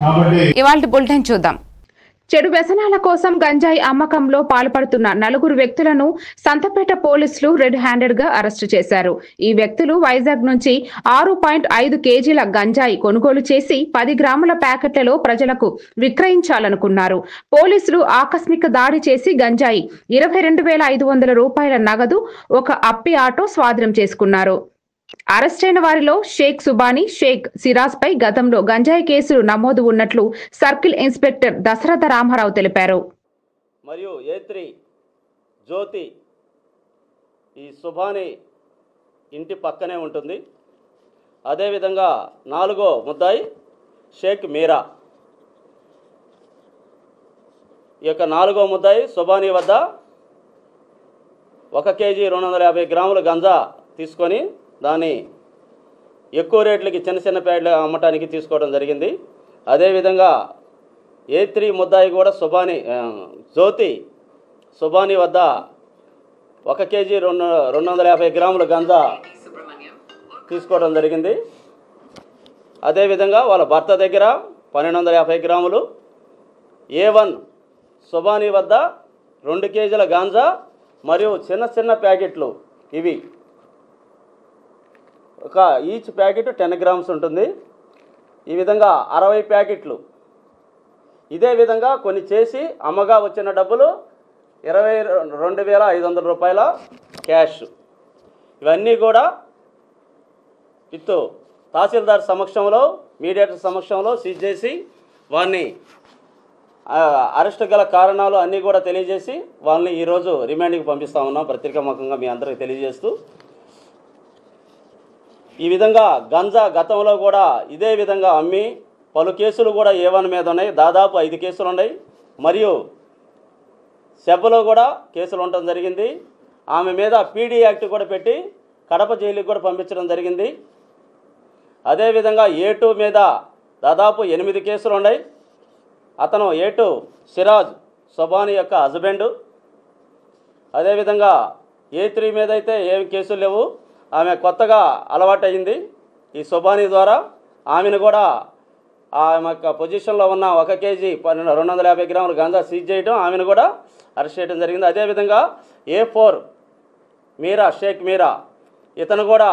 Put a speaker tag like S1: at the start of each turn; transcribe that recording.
S1: ఇవాల్టి బులెటిన్ చూద్దాం. చెడు వ్యసనాల కోసం గంజాయి అమ్మకంలో పాల్పడుతున్న నలుగురు వ్యక్తులను సంతపేట పోలీసులు రెడ్ హ్యాండెడ్ గా అరెస్టు చేశారు. ఈ వ్యక్తులు వైజాగ్ నుంచి 6.5 కేజీల గంజాయి కొనుగోలు చేసి 10 గ్రాముల ప్యాకెట్లలో ప్రజలకు విక్రయించాలనుకున్నారు. పోలీసులు ఆకస్మిక దాడి చేసి గంజాయి 22,500 రూపాయల నగదు, ఒక అప్పి ఆటో స్వాధీనం చేసుకున్నారు. అరెస్టైన వారిలో షేక్ సుబానీ, షేక్ సిరాజ్ పై గతంలో గంజాయి కేసులు నమోదు ఉన్నట్లు సర్కిల్ ఇన్స్పెక్టర్ దశరథ రామారావు తెలిపారు.
S2: మరియు ఏ3 జ్యోతి ఈ సుబానీ ఇంటి పక్కనే ఉంటుంది. అదేవిధంగా 4వ ముద్దాయి షేక్ మీరా. ఈ యొక్క 4వ ముద్దాయి సుబానీ వద్ద 1 కేజీ 250 గ్రాముల గంజా తీసుకొని దాన్ని ఎక్కువ రేట్లకి చిన్న చిన్న ప్యాడ్లు అమ్మటానికి తీసుకోవడం జరిగింది. అదేవిధంగా ఏ3 ముద్దాయి కూడా జ్యోతి సుబానీ వద్ద 1 కేజీ 250 గ్రాముల గంజా తీసుకోవడం జరిగింది. అదేవిధంగా వాళ్ళ భర్త దగ్గర 1250 గ్రాములు, ఏ1 సుబానీ వద్ద 2 కేజీల గాంజా మరియు చిన్న చిన్న ప్యాకెట్లు, ఇవి ఒక ఈచ్ ప్యాకెట్ 10 గ్రామ్స్ ఉంటుంది. ఈ విధంగా 60 ప్యాకెట్లు. ఇదే విధంగా కొన్ని చేసి అమ్మగా వచ్చిన డబ్బులు 22,500 రూపాయల క్యాష్. ఇవన్నీ కూడా విత్ తహసీల్దార్ సమక్షంలో, మీడియేటర్ సమక్షంలో సీజ్ చేసి వారిని అరెస్ట్ గల కారణాలు అన్నీ కూడా తెలియజేసి వాళ్ళని ఈరోజు రిమాండ్కి పంపిస్తూ ఉన్నాం. పత్రికాముఖంగా మీ అందరికీ తెలియజేస్తూ, ఈ విధంగా గంజా గతంలో కూడా ఇదే విధంగా అమ్మి పలు కేసులు కూడా ఏ1 మీద ఉన్నాయి. దాదాపు 5 కేసులు ఉన్నాయి. మరియు సెబ్బలో కూడా కేసులు ఉండటం జరిగింది. ఆమె మీద పీడీ యాక్ట్ కూడా పెట్టి కడప జైలుకి కూడా పంపించడం జరిగింది. అదేవిధంగా ఏ2 మీద దాదాపు 8 కేసులు ఉన్నాయి. అతను ఏ2 సిరాజ్ సుబానీ యొక్క హస్బెండు. అదేవిధంగా ఏ3 మీద అయితే ఏమి కేసులు లేవు. ఆమె కొత్తగా అలవాటయింది ఈ సుబానీ ద్వారా. ఆమెను కూడా ఆమె యొక్క పొజిషన్లో ఉన్న 1 కేజీ 250 గ్రాముల గంజా సీజ్ చేయడం, ఆమెను కూడా అరెస్ట్ చేయడం జరిగింది. అదేవిధంగా ఏ4 మీరా, షేక్ మీరా, ఇతను కూడా